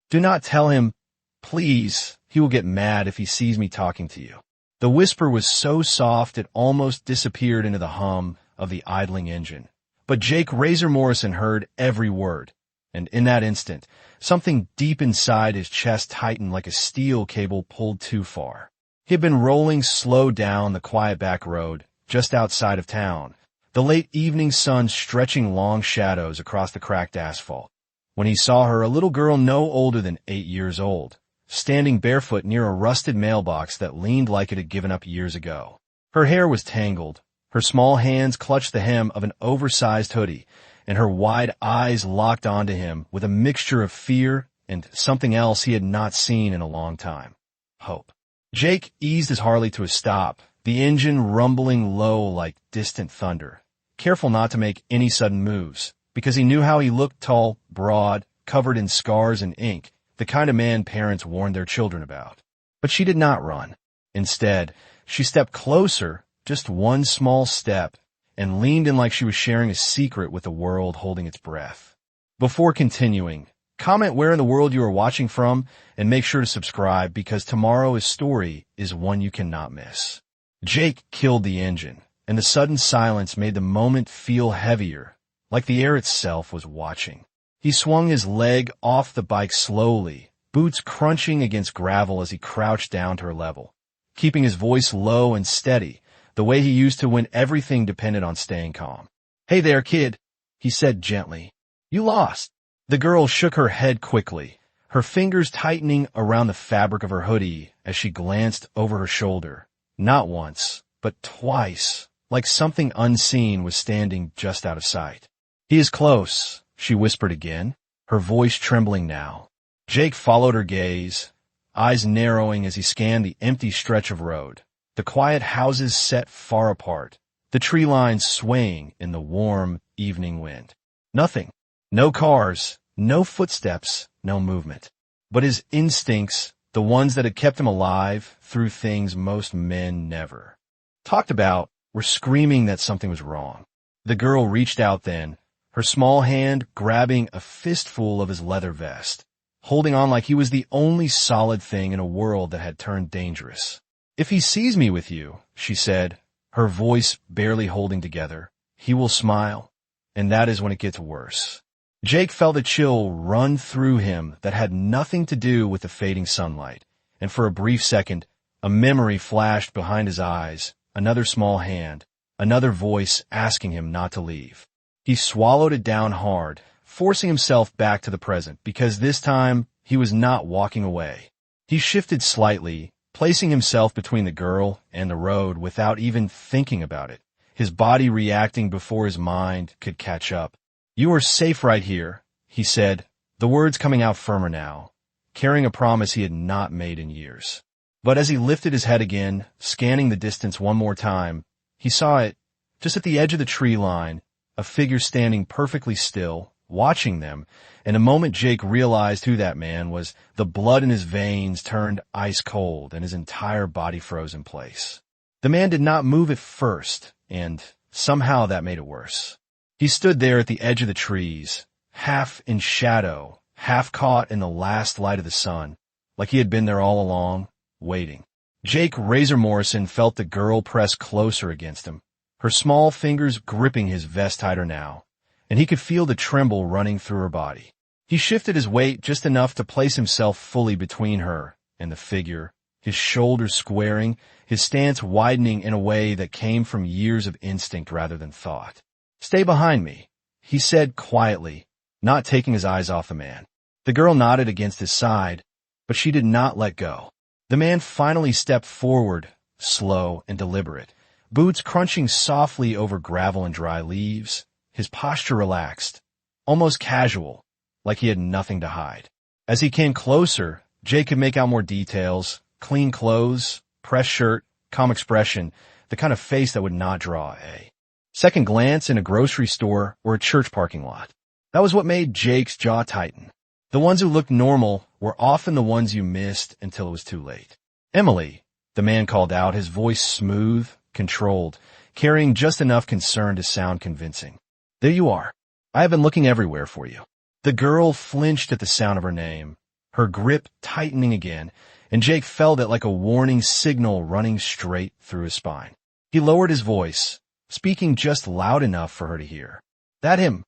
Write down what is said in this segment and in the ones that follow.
Do not tell him, please. He will get mad if he sees me talking to you. The whisper was so soft it almost disappeared into the hum of the idling engine. But Jake Razor Morrison heard every word, and in that instant, something deep inside his chest tightened like a steel cable pulled too far. He had been rolling slow down the quiet back road, just outside of town, the late evening sun stretching long shadows across the cracked asphalt, when he saw her, a little girl no older than 8 years old, standing barefoot near a rusted mailbox that leaned like it had given up years ago. Her hair was tangled, her small hands clutched the hem of an oversized hoodie, and her wide eyes locked onto him with a mixture of fear and something else he had not seen in a long time. Hope. Jake eased his Harley to a stop, the engine rumbling low like distant thunder, careful not to make any sudden moves, because he knew how he looked: tall, broad, covered in scars and ink, the kind of man parents warned their children about. But she did not run. Instead, she stepped closer, just one small step, and leaned in like she was sharing a secret with the world holding its breath. Before continuing, comment where in the world you are watching from, and make sure to subscribe because tomorrow's story is one you cannot miss. Jake killed the engine, and the sudden silence made the moment feel heavier, like the air itself was watching. He swung his leg off the bike slowly, boots crunching against gravel as he crouched down to her level, keeping his voice low and steady, the way he used to when everything depended on staying calm. "Hey there, kid," he said gently. "You lost." The girl shook her head quickly, her fingers tightening around the fabric of her hoodie as she glanced over her shoulder. Not once, but twice, like something unseen was standing just out of sight. "He is close," she whispered again, her voice trembling now. Jake followed her gaze, eyes narrowing as he scanned the empty stretch of road, the quiet houses set far apart, the tree lines swaying in the warm evening wind. Nothing. No cars, no footsteps, no movement. But his instincts, the ones that had kept him alive through things most men never talked about, were screaming that something was wrong. The girl reached out then, her small hand grabbing a fistful of his leather vest, holding on like he was the only solid thing in a world that had turned dangerous. "If he sees me with you," she said, her voice barely holding together, "he will smile, and that is when it gets worse." Jake felt a chill run through him that had nothing to do with the fading sunlight, and for a brief second, a memory flashed behind his eyes, another small hand, another voice asking him not to leave. He swallowed it down hard, forcing himself back to the present, because this time he was not walking away. He shifted slightly, placing himself between the girl and the road without even thinking about it, his body reacting before his mind could catch up. "You are safe right here," he said, the words coming out firmer now, carrying a promise he had not made in years. But as he lifted his head again, scanning the distance one more time, he saw it, just at the edge of the tree line, a figure standing perfectly still, watching them, and the moment Jake realized who that man was, the blood in his veins turned ice cold and his entire body froze in place. The man did not move at first, and somehow that made it worse. He stood there at the edge of the trees, half in shadow, half caught in the last light of the sun, like he had been there all along, waiting. Jake Razor Morrison felt the girl press closer against him, her small fingers gripping his vest tighter now, and he could feel the tremble running through her body. He shifted his weight just enough to place himself fully between her and the figure, his shoulders squaring, his stance widening in a way that came from years of instinct rather than thought. "Stay behind me," he said quietly, not taking his eyes off the man. The girl nodded against his side, but she did not let go. The man finally stepped forward, slow and deliberate, boots crunching softly over gravel and dry leaves, his posture relaxed, almost casual, like he had nothing to hide. As he came closer, Jake could make out more details: clean clothes, pressed shirt, calm expression, the kind of face that would not draw a second glance in a grocery store or a church parking lot. That was what made Jake's jaw tighten. The ones who looked normal were often the ones you missed until it was too late. "Emily," the man called out, his voice smooth, controlled, carrying just enough concern to sound convincing. "There you are. I have been looking everywhere for you." The girl flinched at the sound of her name, her grip tightening again, and Jake felt it like a warning signal running straight through his spine. He lowered his voice, speaking just loud enough for her to hear. "That him?"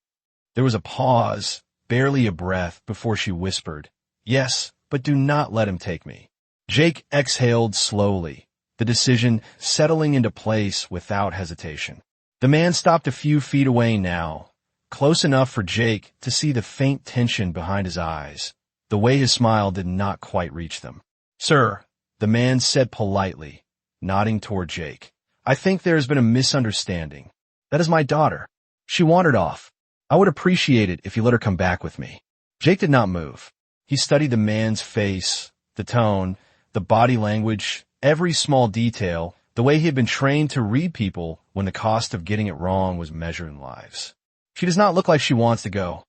There was a pause, barely a breath, before she whispered, "Yes, but do not let him take me." Jake exhaled slowly, the decision settling into place without hesitation. The man stopped a few feet away now, close enough for Jake to see the faint tension behind his eyes, the way his smile did not quite reach them. "Sir," the man said politely, nodding toward Jake, "I think there has been a misunderstanding. That is my daughter. She wandered off. I would appreciate it if you let her come back with me." Jake did not move. He studied the man's face, the tone, the body language, every small detail, the way he had been trained to read people when the cost of getting it wrong was measured in lives. "She does not look like she wants to go,"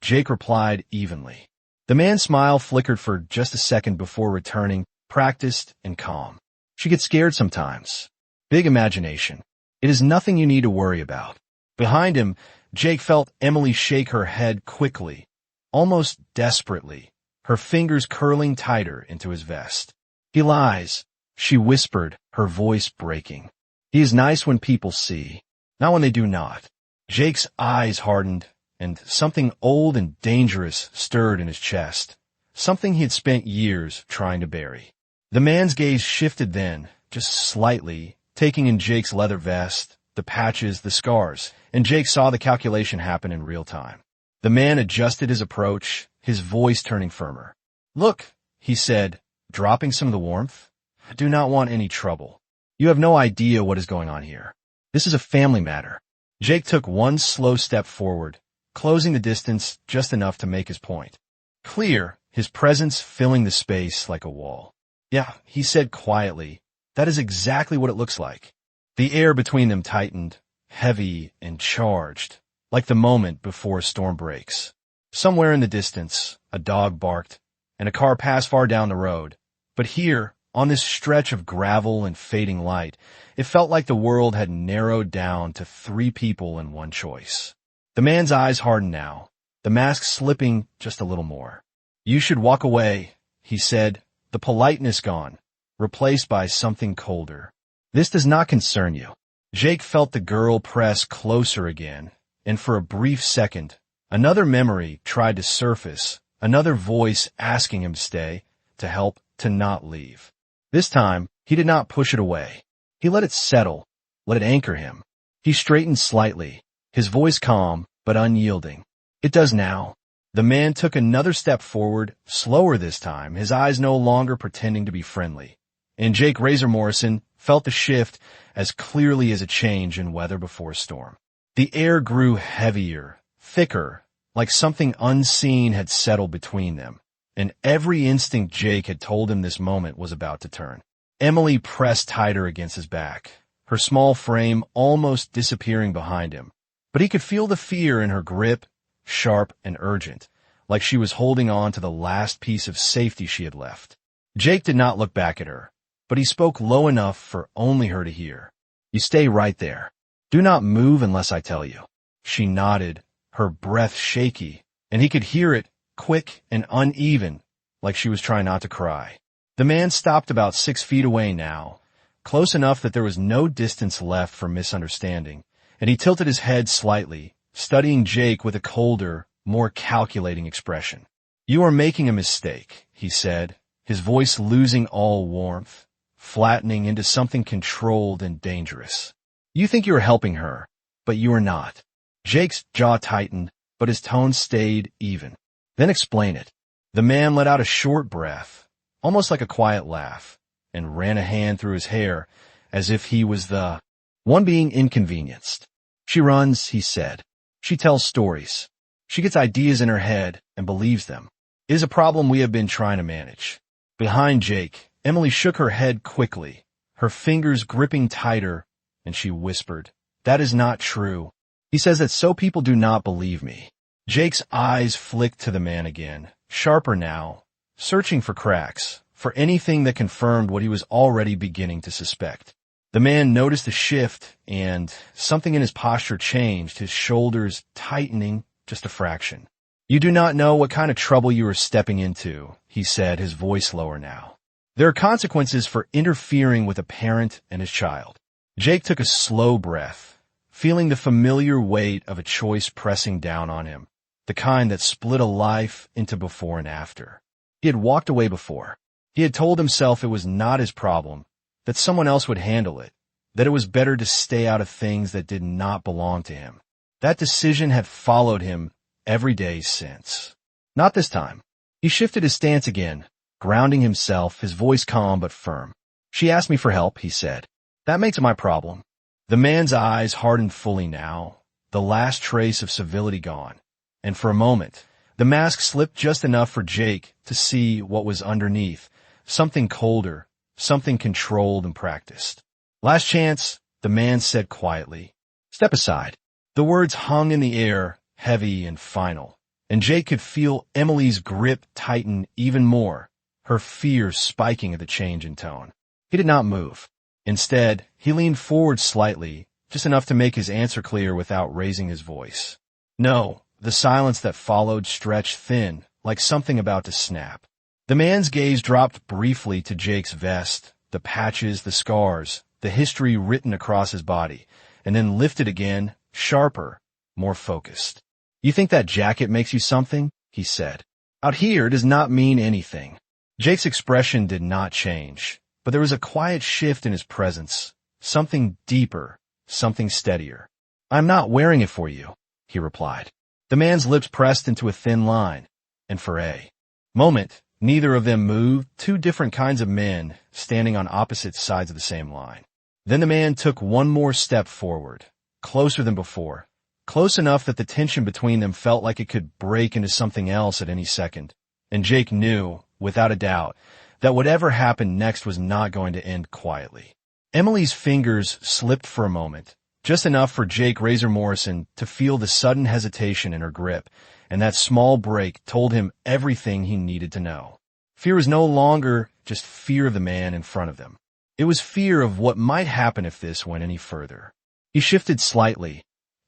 Jake replied evenly. The man's smile flickered for just a second before returning, practiced and calm. "She gets scared sometimes. Big imagination. It is nothing you need to worry about." Behind him, Jake felt Emily shake her head quickly, almost desperately, her fingers curling tighter into his vest. "He lies," she whispered, her voice breaking. "He is nice when people see, not when they do not." Jake's eyes hardened, and something old and dangerous stirred in his chest, something he had spent years trying to bury. The man's gaze shifted then, just slightly, taking in Jake's leather vest, the patches, the scars, and Jake saw the calculation happen in real time. The man adjusted his approach, his voice turning firmer. "Look," he said, dropping some of the warmth, "I do not want any trouble. You have no idea what is going on here. This is a family matter." Jake took one slow step forward, closing the distance just enough to make his point. Clear, his presence filling the space like a wall. "Yeah," he said quietly, "that is exactly what it looks like." The air between them tightened, heavy and charged, like the moment before a storm breaks. Somewhere in the distance, a dog barked, and a car passed far down the road. But here, on this stretch of gravel and fading light, it felt like the world had narrowed down to 3 people and 1 choice. The man's eyes hardened now, the mask slipping just a little more. "You should walk away," he said, the politeness gone, replaced by something colder. "This does not concern you." Jake felt the girl press closer again, and for a brief second, another memory tried to surface, another voice asking him to stay, to help, to not leave. This time, he did not push it away. He let it settle, let it anchor him. He straightened slightly, his voice calm but unyielding. "It does now." The man took another step forward, slower this time, his eyes no longer pretending to be friendly. And Jake Razor Morrison felt the shift as clearly as a change in weather before a storm. The air grew heavier, thicker, like something unseen had settled between them, and every instinct Jake had told him this moment was about to turn. Emily pressed tighter against his back, her small frame almost disappearing behind him, but he could feel the fear in her grip, sharp and urgent, like she was holding on to the last piece of safety she had left. Jake did not look back at her, but he spoke low enough for only her to hear. "You stay right there. Do not move unless I tell you." She nodded, her breath shaky, and he could hear it, quick and uneven, like she was trying not to cry. The man stopped about 6 feet away now, close enough that there was no distance left for misunderstanding, and he tilted his head slightly, studying Jake with a colder, more calculating expression. "You are making a mistake," he said, his voice losing all warmth, flattening into something controlled and dangerous. "You think you are helping her, but you are not." Jake's jaw tightened, but his tone stayed even. "Then explain it." The man let out a short breath, almost like a quiet laugh, and ran a hand through his hair, as if he was the one being inconvenienced. "She runs," he said. "She tells stories. She gets ideas in her head and believes them. It is a problem we have been trying to manage." Behind Jake, Emily shook her head quickly, her fingers gripping tighter, and she whispered, "That is not true. He says that so people do not believe me." Jake's eyes flicked to the man again, sharper now, searching for cracks, for anything that confirmed what he was already beginning to suspect. The man noticed the shift, and something in his posture changed, his shoulders tightening just a fraction. "You do not know what kind of trouble you are stepping into," he said, his voice lower now. There are consequences for interfering with a parent and his child. Jake took a slow breath, feeling the familiar weight of a choice pressing down on him, the kind that split a life into before and after. He had walked away before. He had told himself it was not his problem, that someone else would handle it, that it was better to stay out of things that did not belong to him. That decision had followed him every day since. Not this time. He shifted his stance again, grounding himself, his voice calm but firm. She asked me for help, he said. That makes it my problem. The man's eyes hardened fully now, the last trace of civility gone, and for a moment, the mask slipped just enough for Jake to see what was underneath, something colder, something controlled and practiced. Last chance, the man said quietly. Step aside. The words hung in the air, heavy and final, and Jake could feel Emily's grip tighten even more, her fear spiking at the change in tone. He did not move. Instead, he leaned forward slightly, just enough to make his answer clear without raising his voice. No, the silence that followed stretched thin, like something about to snap. The man's gaze dropped briefly to Jake's vest, the patches, the scars, the history written across his body, and then lifted again, sharper, more focused. You think that jacket makes you something? He said. Out here does not mean anything. Jake's expression did not change, but there was a quiet shift in his presence, something deeper, something steadier. I'm not wearing it for you, he replied. The man's lips pressed into a thin line, and for a moment, neither of them moved, two different kinds of men standing on opposite sides of the same line. Then the man took one more step forward, closer than before, close enough that the tension between them felt like it could break into something else at any second. And Jake knew, without a doubt, that whatever happened next was not going to end quietly. Emily's fingers slipped for a moment, just enough for Jake Razor Morrison to feel the sudden hesitation in her grip, and that small break told him everything he needed to know. Fear was no longer just fear of the man in front of them. It was fear of what might happen if this went any further. He shifted slightly,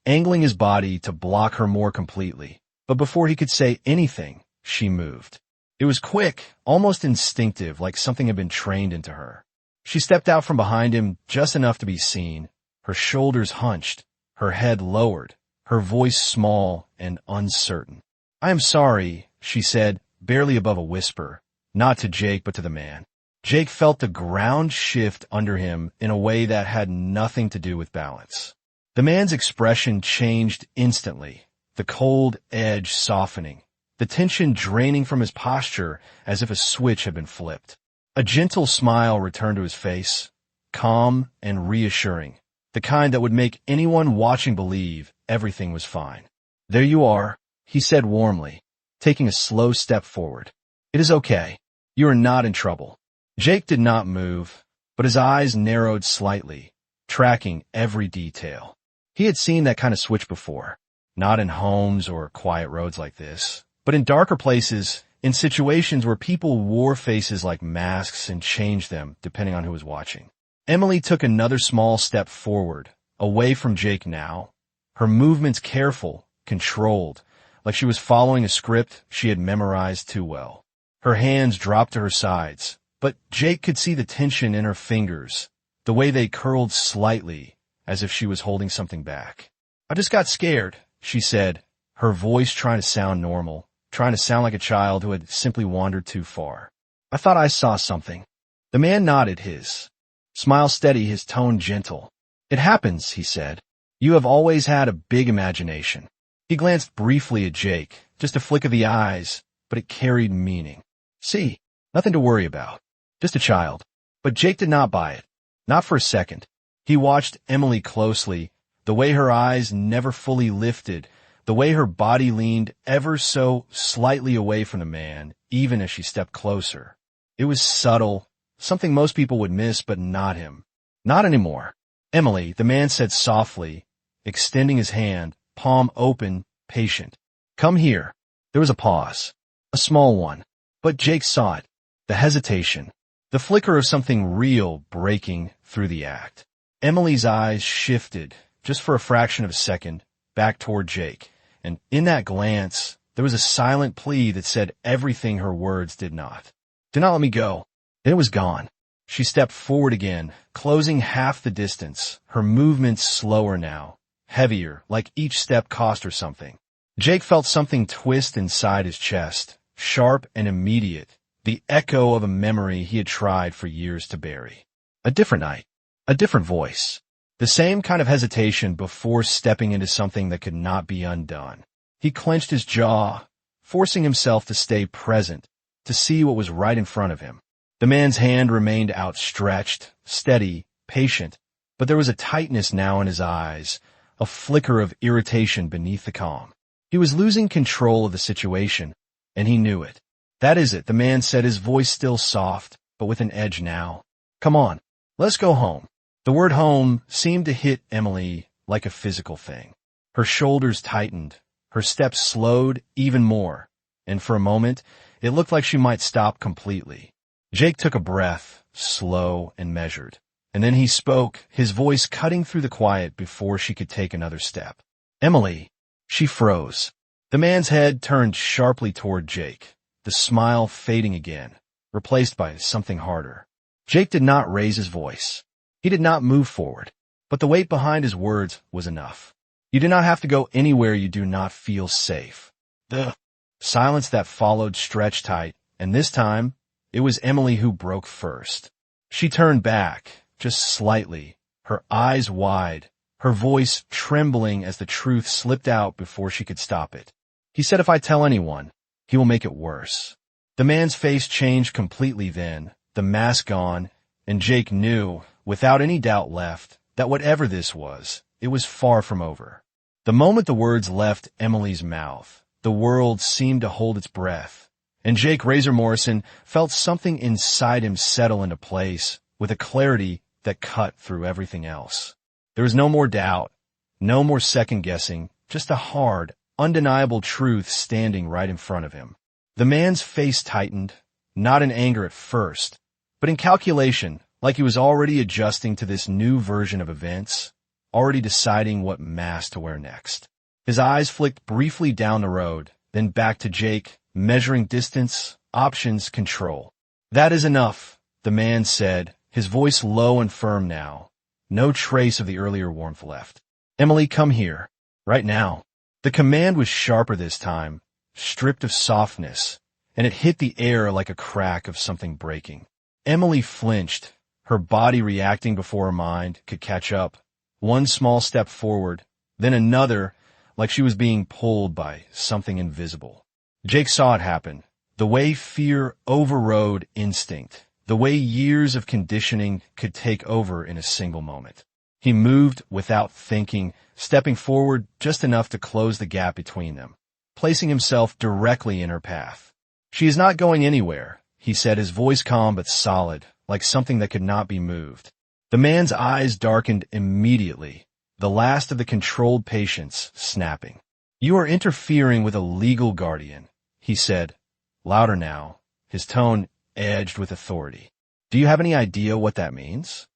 angling his body to block her more completely, but before he could say anything, she moved. It was quick, almost instinctive, like something had been trained into her. She stepped out from behind him just enough to be seen, her shoulders hunched, her head lowered, her voice small and uncertain. I am sorry, she said, barely above a whisper, not to Jake but to the man. Jake felt the ground shift under him in a way that had nothing to do with balance. The man's expression changed instantly, the cold edge softening, the tension draining from his posture as if a switch had been flipped. A gentle smile returned to his face, calm and reassuring, the kind that would make anyone watching believe everything was fine. There you are, he said warmly, taking a slow step forward. It is okay. You are not in trouble. Jake did not move, but his eyes narrowed slightly, tracking every detail. He had seen that kind of switch before, not in homes or quiet roads like this, but in darker places, in situations where people wore faces like masks and changed them depending on who was watching. Emily took another small step forward, away from Jake now, her movements careful, controlled, like she was following a script she had memorized too well. Her hands dropped to her sides, but Jake could see the tension in her fingers, the way they curled slightly, as if she was holding something back. I just got scared, she said, her voice trying to sound normal, trying to sound like a child who had simply wandered too far. I thought I saw something. The man nodded, his smile steady, his tone gentle. It happens, he said. You have always had a big imagination. He glanced briefly at Jake, just a flick of the eyes, but it carried meaning. See, nothing to worry about. Just a child. But Jake did not buy it. Not for a second. He watched Emily closely, the way her eyes never fully lifted, the way her body leaned ever so slightly away from the man, even as she stepped closer. It was subtle, something most people would miss, but not him. Not anymore. Emily, the man said softly, extending his hand, palm open, patient. Come here. There was a pause. A small one. But Jake saw it. The hesitation. The flicker of something real breaking through the act. Emily's eyes shifted, just for a fraction of a second, back toward Jake, and in that glance, There was a silent plea that said everything her words did not. "Do not let me go." And it was gone. She stepped forward again, closing half the distance, her movements slower now, heavier, like each step cost her something. Jake felt something twist inside his chest, sharp and immediate, the echo of a memory he had tried for years to bury. A different night, a different voice, the same kind of hesitation before stepping into something that could not be undone. He clenched his jaw, forcing himself to stay present, to see what was right in front of him. The man's hand remained outstretched, steady, patient, but there was a tightness now in his eyes, a flicker of irritation beneath the calm. He was losing control of the situation, and he knew it. "That is it," the man said, his voice still soft, but with an edge now. "Come on, let's go home." The word home seemed to hit Emily like a physical thing. Her shoulders tightened, her steps slowed even more, and for a moment, it looked like she might stop completely. Jake took a breath, slow and measured, and then he spoke, his voice cutting through the quiet before she could take another step. "Emily." She froze. The man's head turned sharply toward Jake, the smile fading again, replaced by something harder. Jake did not raise his voice. He did not move forward, but the weight behind his words was enough. "You do not have to go anywhere you do not feel safe." The silence that followed stretched tight, and this time, it was Emily who broke first. She turned back, just slightly, her eyes wide, her voice trembling as the truth slipped out before she could stop it. "He said if I tell anyone, he will make it worse." The man's face changed completely then, the mask gone, and Jake knew, without any doubt left, that whatever this was, it was far from over. The moment the words left Emily's mouth, the world seemed to hold its breath, and Jake Razor Morrison felt something inside him settle into place with a clarity that cut through everything else. There was no more doubt, no more second-guessing, just a hard, undeniable truth standing right in front of him. The man's face tightened, not in anger at first, but in calculation, like he was already adjusting to this new version of events, already deciding what mask to wear next. His eyes flicked briefly down the road, then back to Jake, measuring distance, options, control. "That is enough," the man said, his voice low and firm now. No trace of the earlier warmth left. "Emily, come here. Right now." The command was sharper this time, stripped of softness, and it hit the air like a crack of something breaking. Emily flinched, her body reacting before her mind could catch up. One small step forward, then another, like she was being pulled by something invisible. Jake saw it happen, the way fear overrode instinct, the way years of conditioning could take over in a single moment. He moved without thinking, stepping forward just enough to close the gap between them, placing himself directly in her path. "She is not going anywhere," he said, his voice calm but solid, like something that could not be moved. The man's eyes darkened immediately, the last of the controlled patience snapping. "You are interfering with a legal guardian," he said, louder now, his tone edged with authority. "Do you have any idea what that means?"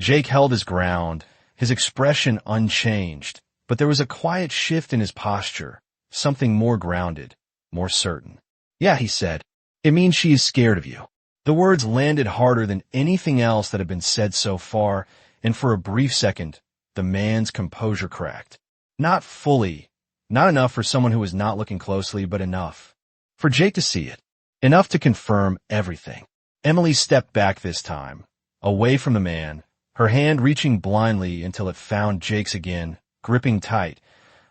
Jake held his ground, his expression unchanged, but there was a quiet shift in his posture, something more grounded, more certain. "Yeah," he said, "it means she is scared of you." The words landed harder than anything else that had been said so far, and for a brief second, the man's composure cracked. Not fully, not enough for someone who was not looking closely, but enough for Jake to see it. Enough to confirm everything. Emily stepped back this time, away from the man, her hand reaching blindly until it found Jake's again, gripping tight,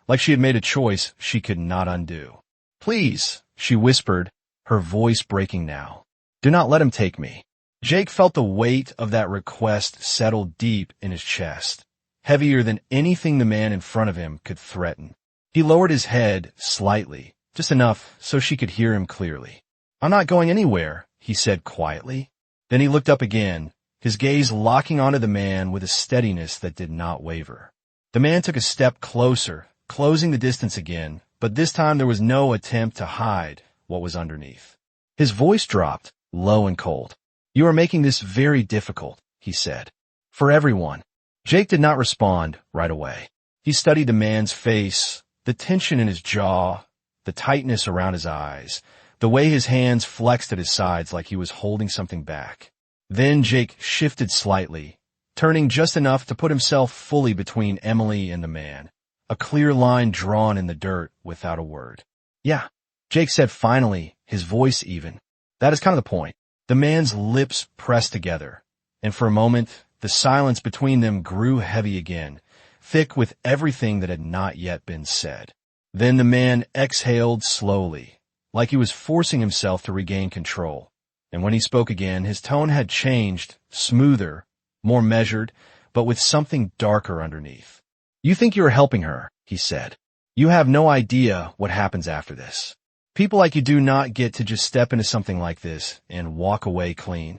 like she had made a choice she could not undo. "Please," she whispered, her voice breaking now. "Do not let him take me." Jake felt the weight of that request settle deep in his chest, heavier than anything the man in front of him could threaten. He lowered his head slightly, just enough so she could hear him clearly. "I'm not going anywhere," he said quietly. Then he looked up again, his gaze locking onto the man with a steadiness that did not waver. The man took a step closer, closing the distance again, but this time there was no attempt to hide what was underneath. His voice dropped, low and cold. "You are making this very difficult," he said. "For everyone." Jake did not respond right away. He studied the man's face, the tension in his jaw, the tightness around his eyes, the way his hands flexed at his sides like he was holding something back. Then Jake shifted slightly, turning just enough to put himself fully between Emily and the man, a clear line drawn in the dirt without a word. "Yeah," Jake said finally, his voice even. "That is kind of the point." The man's lips pressed together, and for a moment, the silence between them grew heavy again, thick with everything that had not yet been said. Then the man exhaled slowly, like he was forcing himself to regain control. And when he spoke again, his tone had changed, smoother, more measured, but with something darker underneath. "You think you are helping her," he said. "You have no idea what happens after this. People like you do not get to just step into something like this and walk away clean."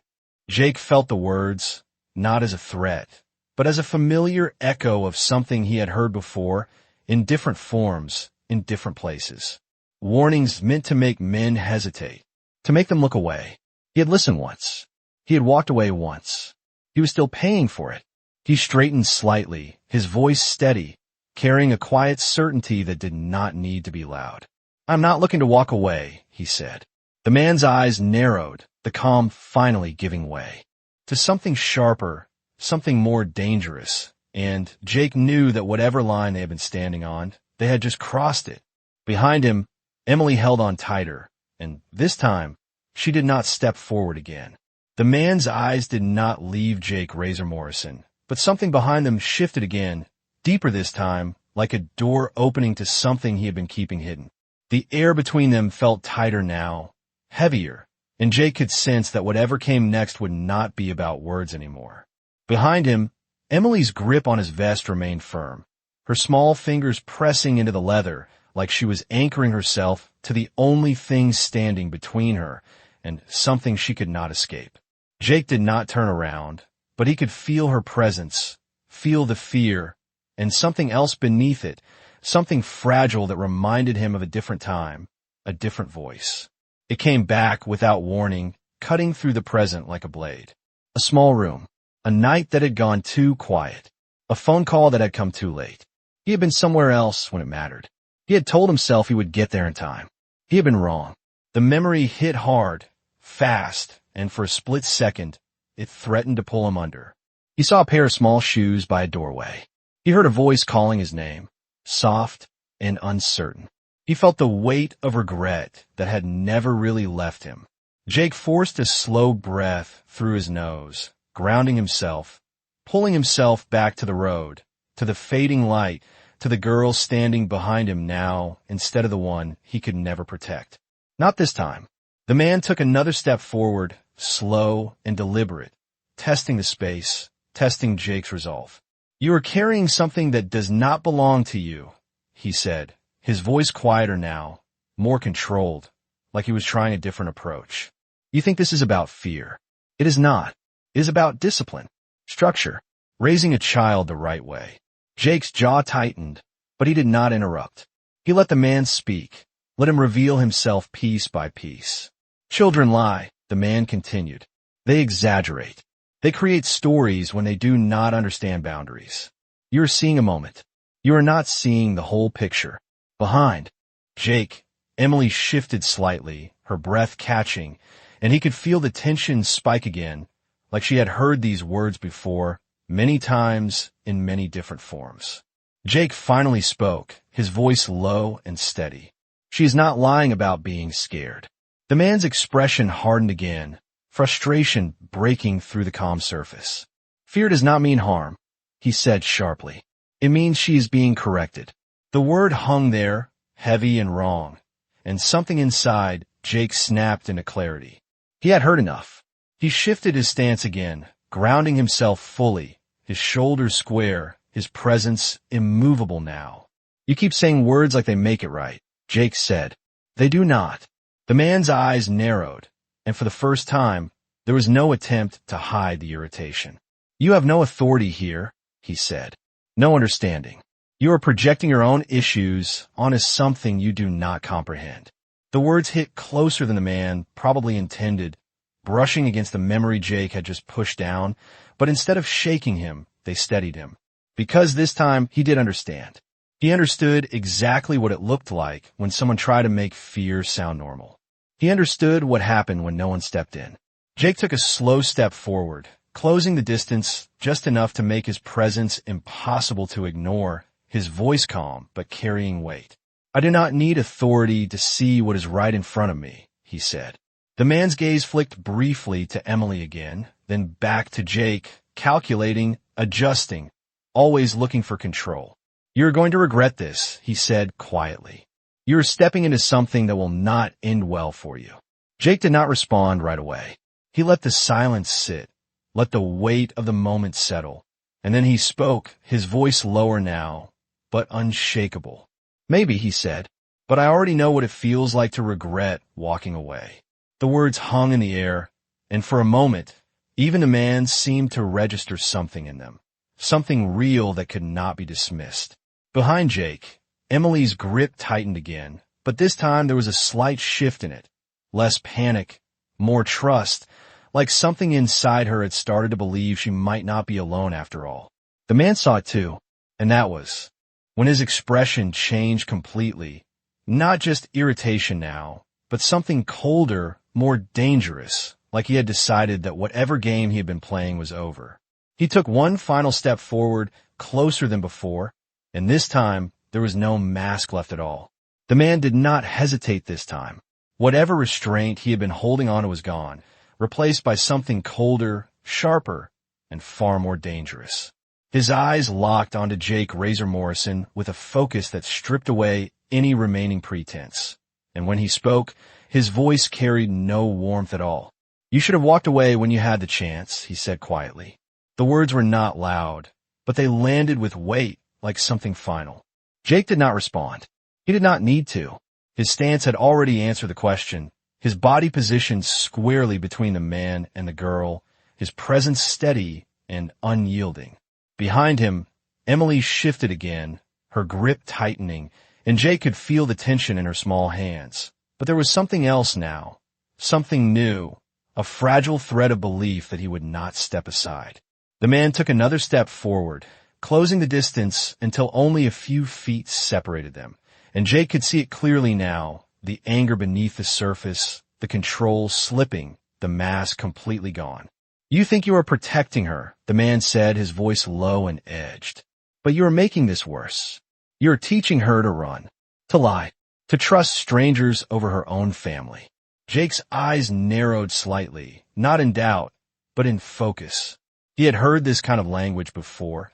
Jake felt the words, not as a threat, but as a familiar echo of something he had heard before, in different forms, in different places. Warnings meant to make men hesitate, to make them look away. He had listened once. He had walked away once. He was still paying for it. He straightened slightly, his voice steady, carrying a quiet certainty that did not need to be loud. "I'm not looking to walk away," he said. The man's eyes narrowed, the calm finally giving way to something sharper, something more dangerous, and Jake knew that whatever line they had been standing on, they had just crossed it. Behind him, Emily held on tighter, and this time, she did not step forward again. The man's eyes did not leave Jake Razor Morrison, but something behind them shifted again, deeper this time, like a door opening to something he had been keeping hidden. The air between them felt tighter now, heavier, and Jake could sense that whatever came next would not be about words anymore. Behind him, Emily's grip on his vest remained firm, her small fingers pressing into the leather like she was anchoring herself to the only thing standing between her and something she could not escape. Jake did not turn around, but he could feel her presence, feel the fear, and something else beneath it, something fragile that reminded him of a different time, a different voice. It came back without warning, cutting through the present like a blade. A small room. A night that had gone too quiet. A phone call that had come too late. He had been somewhere else when it mattered. He had told himself he would get there in time. He had been wrong. The memory hit hard, fast, and for a split second, it threatened to pull him under. He saw a pair of small shoes by a doorway. He heard a voice calling his name, soft and uncertain. He felt the weight of regret that had never really left him. Jake forced a slow breath through his nose, grounding himself, pulling himself back to the road, to the fading light, to the girl standing behind him now instead of the one he could never protect. Not this time. The man took another step forward, slow and deliberate, testing the space, testing Jake's resolve. "You are carrying something that does not belong to you," he said, his voice quieter now, more controlled, like he was trying a different approach. "You think this is about fear. It is not. It is about discipline, structure, raising a child the right way." Jake's jaw tightened, but he did not interrupt. He let the man speak, let him reveal himself piece by piece. "Children lie," the man continued. "They exaggerate. They create stories when they do not understand boundaries. You are seeing a moment. You are not seeing the whole picture. Behind Jake, Emily shifted slightly, her breath catching, and he could feel the tension spike again, like she had heard these words before, many times in many different forms. Jake finally spoke, his voice low and steady. "She is not lying about being scared." The man's expression hardened again, frustration breaking through the calm surface. "Fear does not mean harm," he said sharply. "It means she is being corrected." The word hung there, heavy and wrong, and something inside Jake snapped into clarity. He had heard enough. He shifted his stance again, grounding himself fully, his shoulders square, his presence immovable now. "You keep saying words like they make it right," Jake said. "They do not." The man's eyes narrowed, and for the first time, there was no attempt to hide the irritation. "You have no authority here," he said. "No understanding. You are projecting your own issues onto something you do not comprehend." The words hit closer than the man probably intended, brushing against the memory Jake had just pushed down, but instead of shaking him, they steadied him. Because this time he did understand. He understood exactly what it looked like when someone tried to make fear sound normal. He understood what happened when no one stepped in. Jake took a slow step forward, closing the distance just enough to make his presence impossible to ignore, his voice calm but carrying weight. "I do not need authority to see what is right in front of me," he said. The man's gaze flicked briefly to Emily again, then back to Jake, calculating, adjusting, always looking for control. "You're going to regret this," he said quietly. "You're stepping into something that will not end well for you." Jake did not respond right away. He let the silence sit, let the weight of the moment settle, and then he spoke, his voice lower now, but unshakable. "Maybe," he said, "but I already know what it feels like to regret walking away." The words hung in the air, and for a moment, even a man seemed to register something in them, something real that could not be dismissed. Behind Jake, Emily's grip tightened again, but this time there was a slight shift in it. Less panic, more trust, like something inside her had started to believe she might not be alone after all. The man saw it too, and that was when his expression changed completely, not just irritation now, but something colder, more dangerous, like he had decided that whatever game he had been playing was over. He took one final step forward, closer than before, and this time there was no mask left at all. The man did not hesitate this time. Whatever restraint he had been holding on to was gone, replaced by something colder, sharper, and far more dangerous. His eyes locked onto Jake Razor Morrison with a focus that stripped away any remaining pretense. And when he spoke, his voice carried no warmth at all. "You should have walked away when you had the chance," he said quietly. The words were not loud, but they landed with weight, like something final. Jake did not respond. He did not need to. His stance had already answered the question, his body positioned squarely between the man and the girl, his presence steady and unyielding. Behind him, Emily shifted again, her grip tightening, and Jake could feel the tension in her small hands. But there was something else now, something new, a fragile thread of belief that he would not step aside. The man took another step forward, closing the distance until only a few feet separated them, and Jake could see it clearly now, the anger beneath the surface, the control slipping, the mask completely gone. "You think you are protecting her," the man said, his voice low and edged. "But you are making this worse. You are teaching her to run, to lie, to trust strangers over her own family." Jake's eyes narrowed slightly, not in doubt, but in focus. He had heard this kind of language before,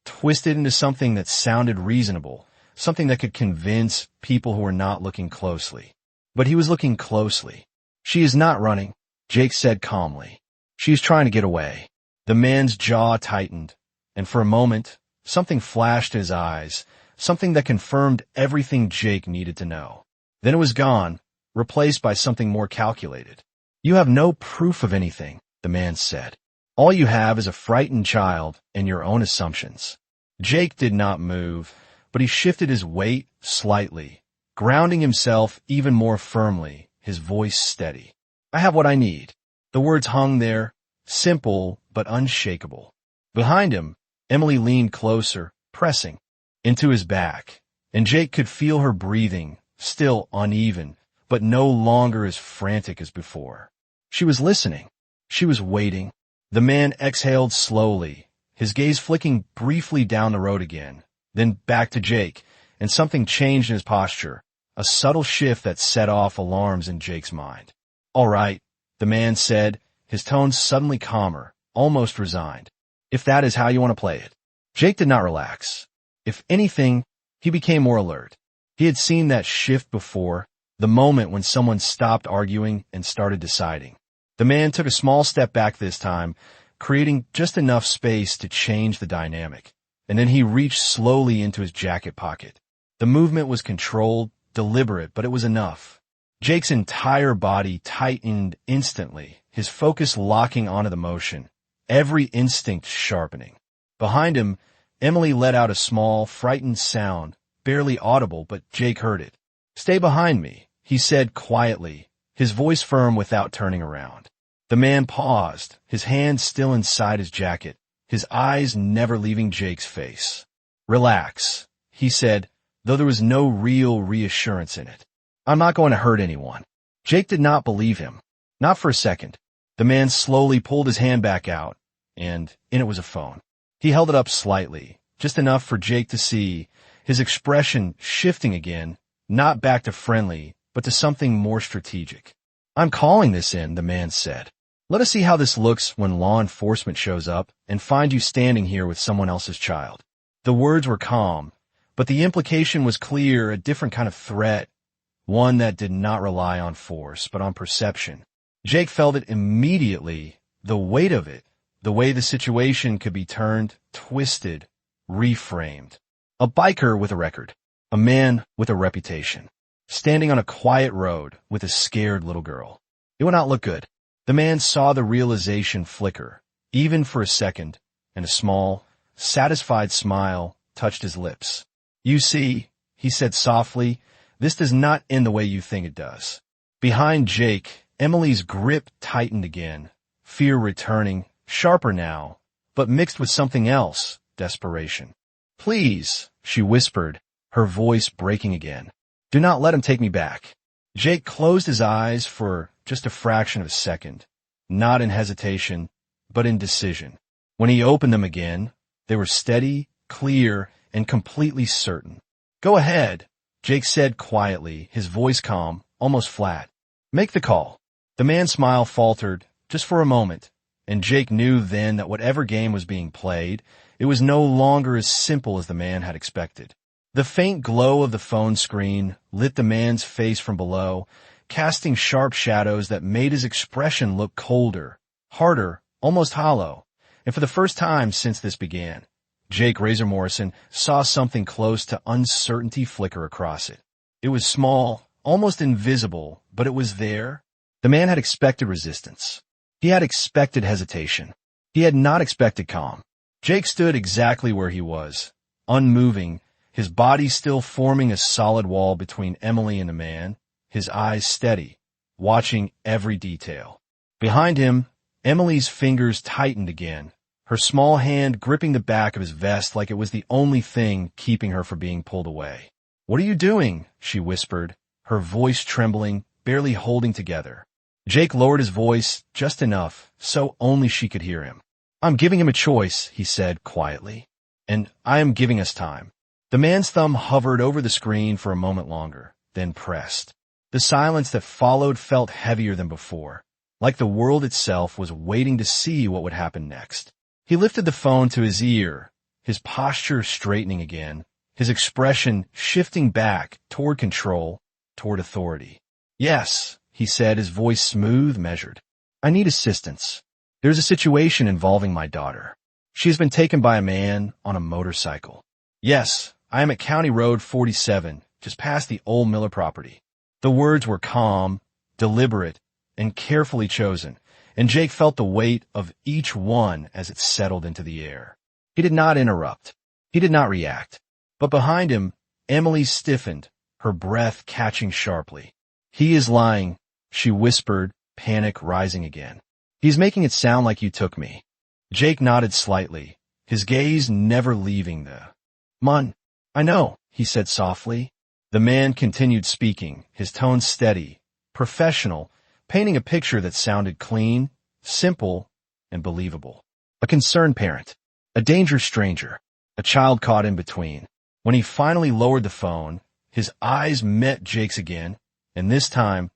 twisted into something that sounded reasonable, something that could convince people who were not looking closely. But he was looking closely. "She is not running," Jake said calmly. "She is trying to get away." The man's jaw tightened, and for a moment, something flashed in his eyes, something that confirmed everything Jake needed to know. Then it was gone, replaced by something more calculated. "You have no proof of anything," the man said. "All you have is a frightened child and your own assumptions." Jake did not move, but he shifted his weight slightly, grounding himself even more firmly, his voice steady. "I have what I need." The words hung there, simple but unshakable. Behind him, Emily leaned closer, pressing into his back, and Jake could feel her breathing, still uneven, but no longer as frantic as before. She was listening. She was waiting. The man exhaled slowly, his gaze flicking briefly down the road again, then back to Jake, and something changed in his posture, a subtle shift that set off alarms in Jake's mind. "All right," the man said, his tone suddenly calmer, almost resigned. "If that is how you want to play it." Jake did not relax. If anything, he became more alert. He had seen that shift before, the moment when someone stopped arguing and started deciding. The man took a small step back this time, creating just enough space to change the dynamic, and then he reached slowly into his jacket pocket. The movement was controlled, deliberate, but it was enough. Jake's entire body tightened instantly, his focus locking onto the motion, every instinct sharpening. Behind him, Emily let out a small, frightened sound, barely audible, but Jake heard it. "Stay behind me," he said quietly, his voice firm without turning around. The man paused, his hand still inside his jacket, his eyes never leaving Jake's face. "Relax," he said, though there was no real reassurance in it. I'm not going to hurt anyone. Jake did not believe him. Not for a second. The man slowly pulled his hand back out, and in it was a phone. He held it up slightly, just enough for Jake to see, his expression shifting again, not back to friendly, but to something more strategic. I'm calling this in, the man said. Let us see how this looks when law enforcement shows up and find you standing here with someone else's child. The words were calm, but the implication was clear, a different kind of threat, one that did not rely on force, but on perception. Jake felt it immediately, the weight of it, the way the situation could be turned, twisted, reframed. A biker with a record, a man with a reputation, standing on a quiet road with a scared little girl. It would not look good. The man saw the realization flicker, even for a second, and a small, satisfied smile touched his lips. You see, he said softly, this does not end the way you think it does. Behind Jake, Emily's grip tightened again, fear returning, sharper now, but mixed with something else, desperation. Please, she whispered, her voice breaking again. Do not let him take me back. Jake closed his eyes for just a fraction of a second, not in hesitation, but in decision. When he opened them again, they were steady, clear, and completely certain. Go ahead, Jake said quietly, his voice calm, almost flat. Make the call. The man's smile faltered, just for a moment, and Jake knew then that whatever game was being played, it was no longer as simple as the man had expected. The faint glow of the phone screen lit the man's face from below, casting sharp shadows that made his expression look colder, harder, almost hollow. And for the first time since this began, Jake Razor Morrison saw something close to uncertainty flicker across it. It was small, almost invisible, but it was there. The man had expected resistance. He had expected hesitation. He had not expected calm. Jake stood exactly where he was, unmoving, his body still forming a solid wall between Emily and the man, his eyes steady, watching every detail. Behind him, Emily's fingers tightened again, her small hand gripping the back of his vest like it was the only thing keeping her from being pulled away. What are you doing? She whispered, her voice trembling, barely holding together. Jake lowered his voice just enough, so only she could hear him. I'm giving him a choice, he said quietly. And I am giving us time. The man's thumb hovered over the screen for a moment longer, then pressed. The silence that followed felt heavier than before, like the world itself was waiting to see what would happen next. He lifted the phone to his ear, his posture straightening again, his expression shifting back toward control, toward authority. Yes, he said, his voice smooth, measured. I need assistance. There's a situation involving my daughter. She has been taken by a man on a motorcycle. Yes, I am at County Road 47, just past the old Miller property. The words were calm, deliberate, and carefully chosen, and Jake felt the weight of each one as it settled into the air. He did not interrupt. He did not react. But behind him, Emily stiffened, her breath catching sharply. He is lying, she whispered, panic rising again. He's making it sound like you took me. Jake nodded slightly, his gaze never leaving the man. I know, he said softly. The man continued speaking, his tone steady, professional, painting a picture that sounded clean, simple, and believable. A concerned parent, a dangerous stranger, a child caught in between. When he finally lowered the phone, his eyes met Jake's again, and this time,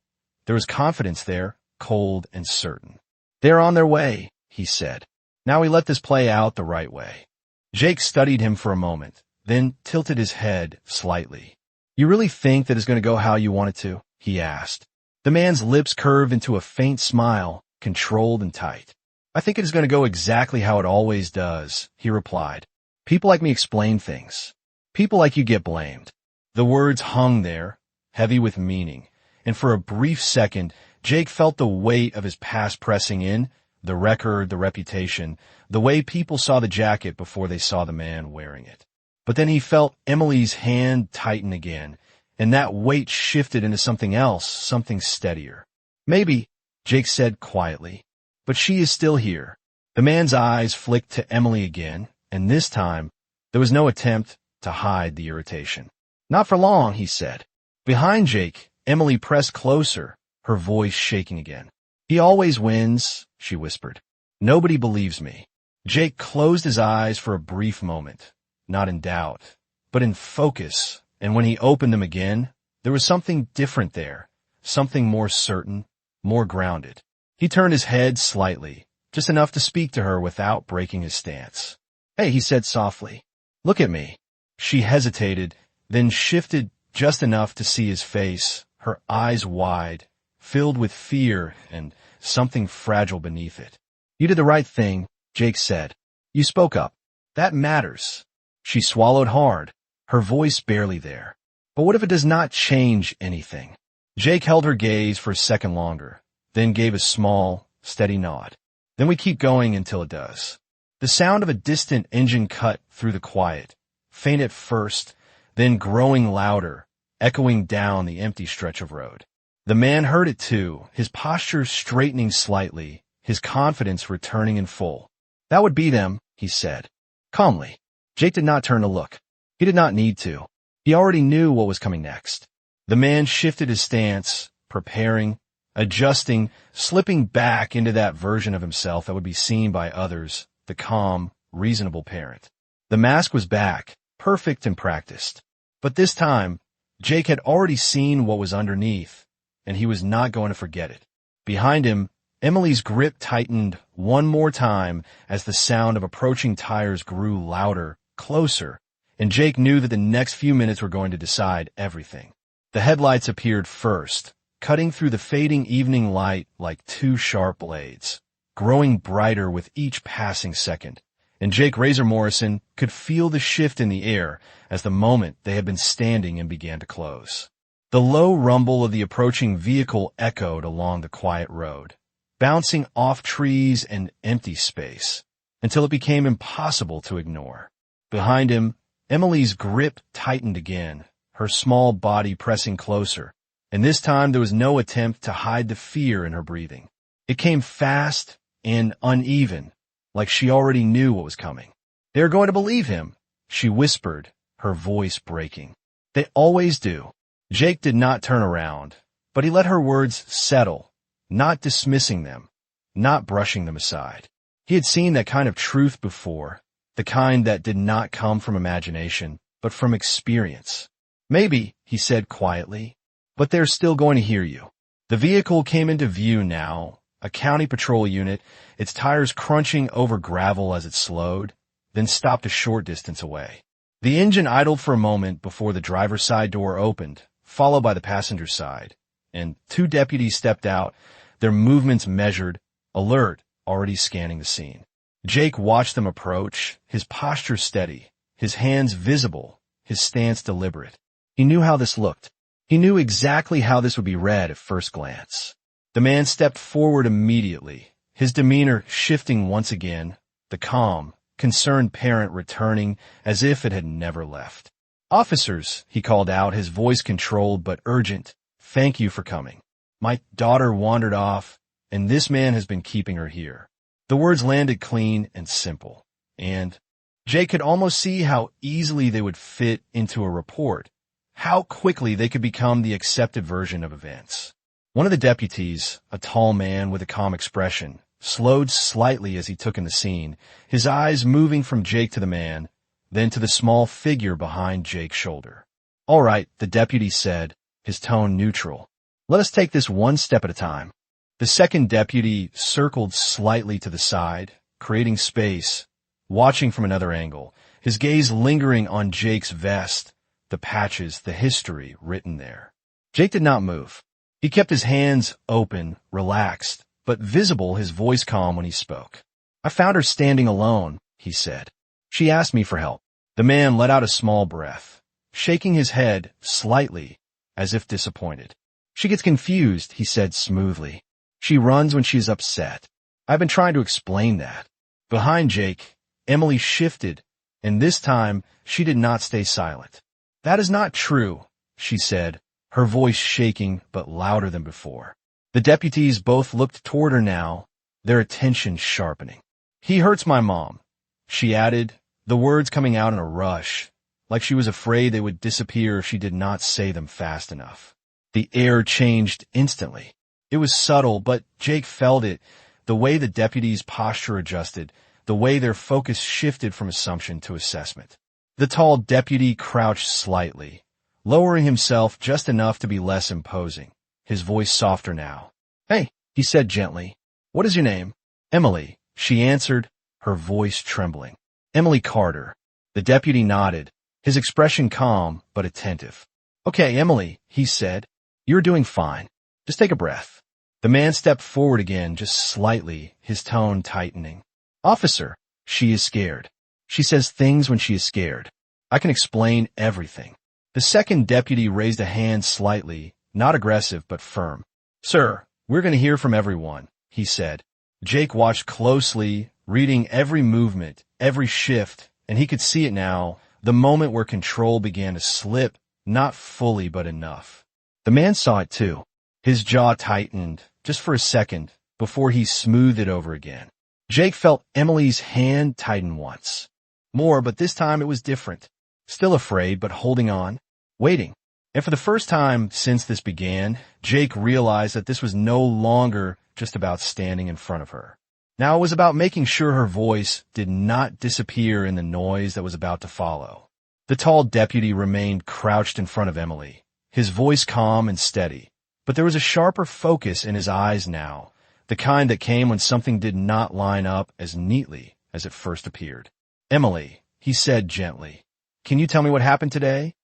there was confidence there, cold and certain. They're on their way, he said. Now we let this play out the right way. Jake studied him for a moment, then tilted his head slightly. You really think that it's going to go how you want it to? He asked. The man's lips curved into a faint smile, controlled and tight. I think it is going to go exactly how it always does, he replied. People like me explain things. People like you get blamed. The words hung there, heavy with meaning, and for a brief second, Jake felt the weight of his past pressing in, the record, the reputation, the way people saw the jacket before they saw the man wearing it. But then he felt Emily's hand tighten again, and that weight shifted into something else, something steadier. Maybe, Jake said quietly, but she is still here. The man's eyes flicked to Emily again, and this time, there was no attempt, to hide the irritation. Not for long, he said. Behind Jake, Emily pressed closer, her voice shaking again. He always wins, she whispered. Nobody believes me. Jake closed his eyes for a brief moment, not in doubt, but in focus, and when he opened them again, there was something different there, something more certain, more grounded. He turned his head slightly, just enough to speak to her without breaking his stance. Hey, he said softly. Look at me. She hesitated, then shifted just enough to see his face, her eyes wide, filled with fear and something fragile beneath it. You did the right thing, Jake said. You spoke up. That matters. She swallowed hard, her voice barely there. But what if it does not change anything? Jake held her gaze for a second longer, then gave a small, steady nod. Then we keep going until it does. The sound of a distant engine cut through the quiet, faint at first, then growing louder, echoing down the empty stretch of road. The man heard it too, his posture straightening slightly, his confidence returning in full. That would be them, he said, calmly. Jake did not turn to look. He did not need to. He already knew what was coming next. The man shifted his stance, preparing, adjusting, slipping back into that version of himself that would be seen by others, the calm, reasonable parent. The mask was back, perfect and practiced. But this time, Jake had already seen what was underneath, and he was not going to forget it. Behind him, Emily's grip tightened one more time as the sound of approaching tires grew louder, closer, and Jake knew that the next few minutes were going to decide everything. The headlights appeared first, cutting through the fading evening light like two sharp blades, growing brighter with each passing second, and Jake Razor Morrison could feel the shift in the air as the moment they had been standing in began to close. The low rumble of the approaching vehicle echoed along the quiet road, bouncing off trees and empty space, until it became impossible to ignore. Behind him, Emily's grip tightened again, her small body pressing closer, and this time there was no attempt to hide the fear in her breathing. It came fast and uneven, like she already knew what was coming. They're going to believe him, she whispered, her voice breaking. They always do. Jake did not turn around, but he let her words settle, not dismissing them, not brushing them aside. He had seen that kind of truth before, the kind that did not come from imagination, but from experience. Maybe, he said quietly, but they're still going to hear you. The vehicle came into view now, a county patrol unit, its tires crunching over gravel as it slowed, then stopped a short distance away. The engine idled for a moment before the driver's side door opened, followed by the passenger side, and two deputies stepped out, their movements measured, alert, already scanning the scene. Jake watched them approach, his posture steady, his hands visible, his stance deliberate. He knew how this looked. He knew exactly how this would be read at first glance. The man stepped forward immediately, his demeanor shifting once again, the calm, concerned parent returning as if it had never left. Officers, he called out, his voice controlled but urgent. Thank you for coming. My daughter wandered off, and this man has been keeping her here. The words landed clean and simple, and Jake could almost see how easily they would fit into a report, how quickly they could become the accepted version of events. One of the deputies, a tall man with a calm expression, slowed slightly as he took in the scene, his eyes moving from Jake to the man, then to the small figure behind Jake's shoulder. All right, the deputy said, his tone neutral. Let us take this one step at a time. The second deputy circled slightly to the side, creating space, watching from another angle, his gaze lingering on Jake's vest, the patches, the history written there. Jake did not move. He kept his hands open, relaxed, but visible, his voice calm when he spoke. I found her standing alone, he said. She asked me for help. The man let out a small breath, shaking his head slightly, as if disappointed. She gets confused, he said smoothly. She runs when she's upset. I've been trying to explain that. Behind Jake, Emily shifted, and this time she did not stay silent. That is not true, she said, her voice shaking but louder than before. The deputies both looked toward her now, their attention sharpening. He hurts my mom, she added, the words coming out in a rush, like she was afraid they would disappear if she did not say them fast enough. The air changed instantly. It was subtle, but Jake felt it, the way the deputy's posture adjusted, the way their focus shifted from assumption to assessment. The tall deputy crouched slightly, lowering himself just enough to be less imposing, his voice softer now. "Hey," he said gently. "What is your name?" "Emily," she answered, her voice trembling. "Emily Carter." The deputy nodded, his expression calm but attentive. "Okay, Emily," he said. "You're doing fine. Just take a breath." The man stepped forward again, just slightly, his tone tightening. "Officer, she is scared. She says things when she is scared. I can explain everything." The second deputy raised a hand slightly, not aggressive but firm. "Sir, we're going to hear from everyone," he said. Jake watched closely, reading every movement, every shift, and he could see it now, the moment where control began to slip, not fully but enough. The man saw it too. His jaw tightened, just for a second, before he smoothed it over again. Jake felt Emily's hand tighten once. More, but this time it was different. Still afraid, but holding on, waiting. And for the first time since this began, Jake realized that this was no longer just about standing in front of her. Now it was about making sure her voice did not disappear in the noise that was about to follow. The tall deputy remained crouched in front of Emily, his voice calm and steady. But there was a sharper focus in his eyes now, the kind that came when something did not line up as neatly as it first appeared. "Emily," he said gently, "can you tell me what happened today?"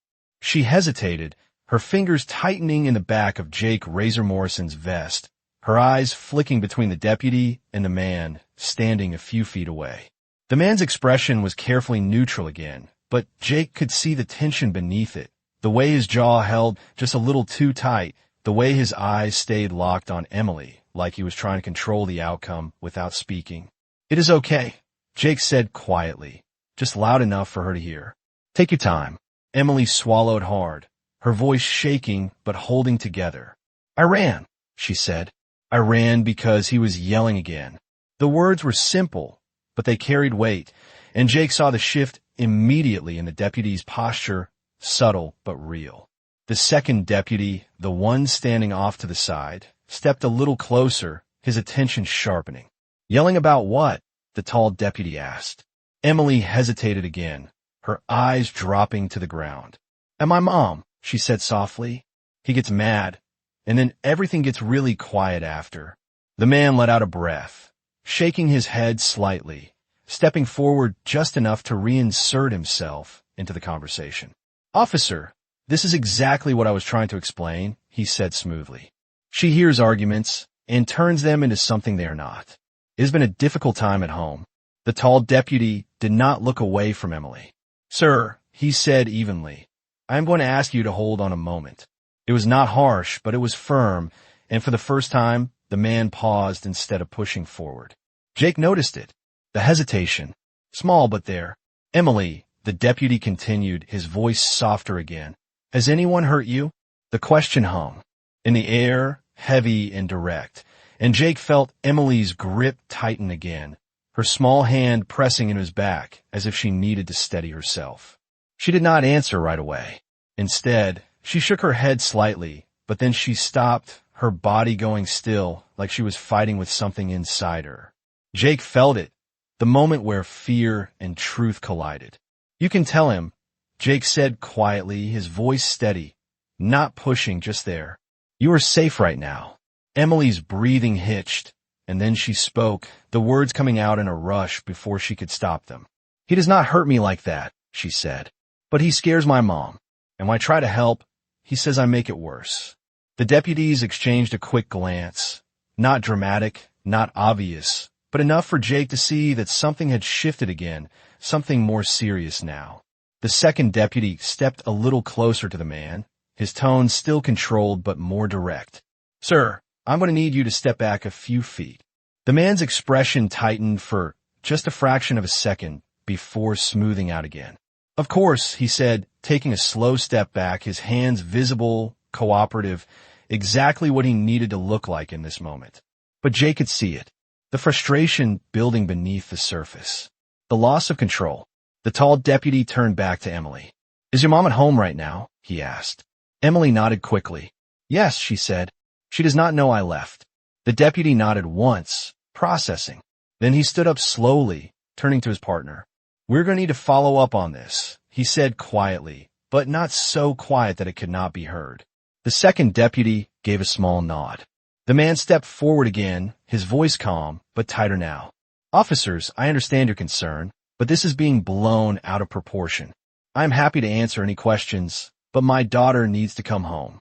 She hesitated, her fingers tightening in the back of Jake Razor Morrison's vest, her eyes flicking between the deputy and the man standing a few feet away. The man's expression was carefully neutral again, but Jake could see the tension beneath it, the way his jaw held just a little too tight, the way his eyes stayed locked on Emily, like he was trying to control the outcome without speaking. "It is okay," Jake said quietly, just loud enough for her to hear. "Take your time." Emily swallowed hard, her voice shaking but holding together. "I ran," she said. "I ran because he was yelling again." The words were simple, but they carried weight, and Jake saw the shift immediately in the deputy's posture, subtle but real. The second deputy, the one standing off to the side, stepped a little closer, his attention sharpening. "Yelling about what?" the tall deputy asked. Emily hesitated again, her eyes dropping to the ground. "At my mom," she said softly. "He gets mad, and then everything gets really quiet after." The man let out a breath, shaking his head slightly, stepping forward just enough to reinsert himself into the conversation. "Officer, this is exactly what I was trying to explain," he said smoothly. "She hears arguments and turns them into something they are not. It has been a difficult time at home." The tall deputy did not look away from Emily. "Sir," he said evenly, "I am going to ask you to hold on a moment." It was not harsh, but it was firm, and for the first time, the man paused instead of pushing forward. Jake noticed it, the hesitation, small but there. "Emily," the deputy continued, his voice softer again. "Has anyone hurt you?" The question hung in the air, heavy and direct, and Jake felt Emily's grip tighten again, her small hand pressing into his back as if she needed to steady herself. She did not answer right away. Instead, she shook her head slightly, but then she stopped, her body going still, like she was fighting with something inside her. Jake felt it, the moment where fear and truth collided. "You can tell him," Jake said quietly, his voice steady, not pushing, just there. "You are safe right now." Emily's breathing hitched, and then she spoke, the words coming out in a rush before she could stop them. "He does not hurt me like that," she said. "But he scares my mom, and when I try to help, he says I make it worse." The deputies exchanged a quick glance, not dramatic, not obvious, but enough for Jake to see that something had shifted again, something more serious now. The second deputy stepped a little closer to the man, his tone still controlled but more direct. "Sir, I'm going to need you to step back a few feet." The man's expression tightened for just a fraction of a second before smoothing out again. "Of course," he said, taking a slow step back, his hands visible, cooperative, exactly what he needed to look like in this moment. But Jake could see it, the frustration building beneath the surface, the loss of control. The tall deputy turned back to Emily. Is your mom at home right now? He asked. Emily nodded quickly. Yes, she said. She does not know I left. The deputy nodded once, processing. Then he stood up slowly, turning to his partner. We're going to need to follow up on this, he said quietly, but not so quiet that it could not be heard. The second deputy gave a small nod. The man stepped forward again, his voice calm, but tighter now. Officers, I understand your concern, but this is being blown out of proportion. I am happy to answer any questions, but my daughter needs to come home.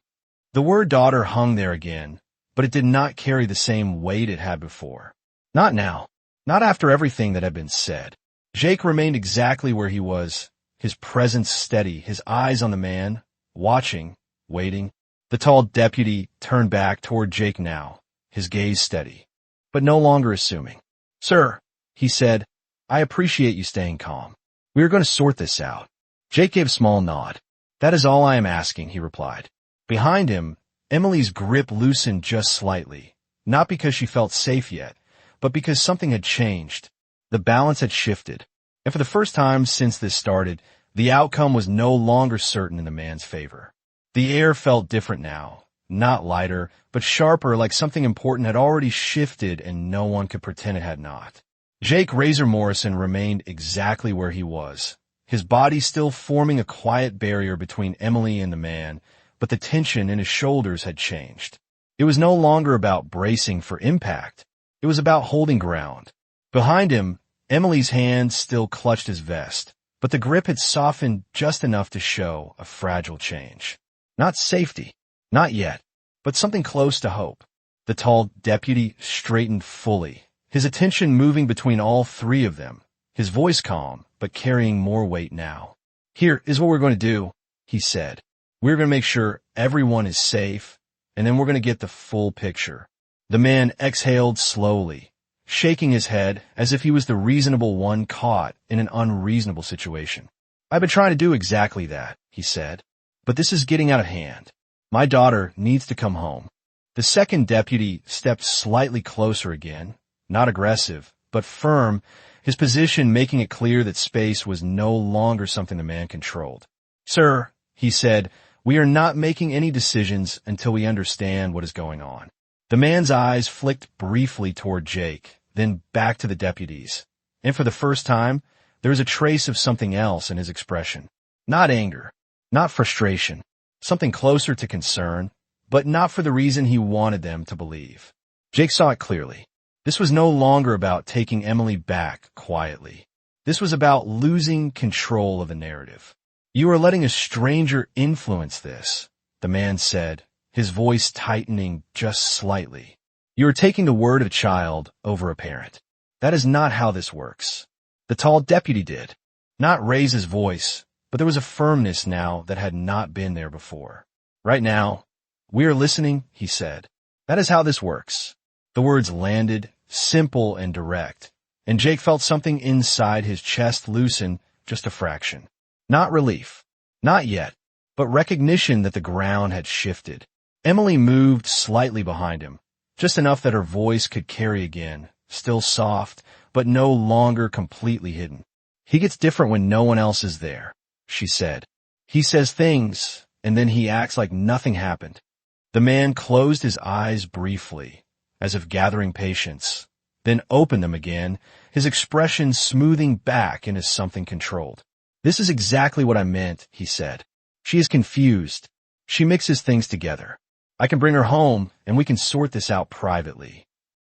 The word daughter hung there again, but it did not carry the same weight it had before. Not now. Not after everything that had been said. Jake remained exactly where he was, his presence steady, his eyes on the man, watching, waiting. The tall deputy turned back toward Jake now, his gaze steady, but no longer assuming. Sir, he said, I appreciate you staying calm. We are going to sort this out. Jake gave a small nod. That is all I am asking, he replied. Behind him, Emily's grip loosened just slightly, not because she felt safe yet, but because something had changed. The balance had shifted, and for the first time since this started, the outcome was no longer certain in the man's favor. The air felt different now, not lighter, but sharper, like something important had already shifted and no one could pretend it had not. Jake Razor Morrison remained exactly where he was, his body still forming a quiet barrier between Emily and the man, but the tension in his shoulders had changed. It was no longer about bracing for impact. It was about holding ground. Behind him, Emily's hand still clutched his vest, but the grip had softened just enough to show a fragile change. Not safety, not yet, but something close to hope. The tall deputy straightened fully, his attention moving between all three of them, his voice calm, but carrying more weight now. Here is what we're going to do, he said. We're going to make sure everyone is safe, and then we're going to get the full picture. The man exhaled slowly, shaking his head as if he was the reasonable one caught in an unreasonable situation. I've been trying to do exactly that, he said. But this is getting out of hand. My daughter needs to come home. The second deputy stepped slightly closer again, not aggressive, but firm, his position making it clear that space was no longer something the man controlled. Sir, he said, we are not making any decisions until we understand what is going on. The man's eyes flicked briefly toward Jake, then back to the deputies. And for the first time, there was a trace of something else in his expression. Not anger. Not frustration, something closer to concern, but not for the reason he wanted them to believe. Jake saw it clearly. This was no longer about taking Emily back quietly. This was about losing control of the narrative. You are letting a stranger influence this, the man said, his voice tightening just slightly. You are taking the word of a child over a parent. That is not how this works. The tall deputy did. Not raise his voice, but there was a firmness now that had not been there before. Right now, we are listening, he said. That is how this works. The words landed, simple and direct, and Jake felt something inside his chest loosen just a fraction. Not relief. Not yet, but recognition that the ground had shifted. Emily moved slightly behind him, just enough that her voice could carry again, still soft, but no longer completely hidden. He gets different when no one else is there, she said. He says things, and then he acts like nothing happened. The man closed his eyes briefly, as if gathering patience, then opened them again, his expression smoothing back into something controlled. This is exactly what I meant, he said. She is confused. She mixes things together. I can bring her home, and we can sort this out privately.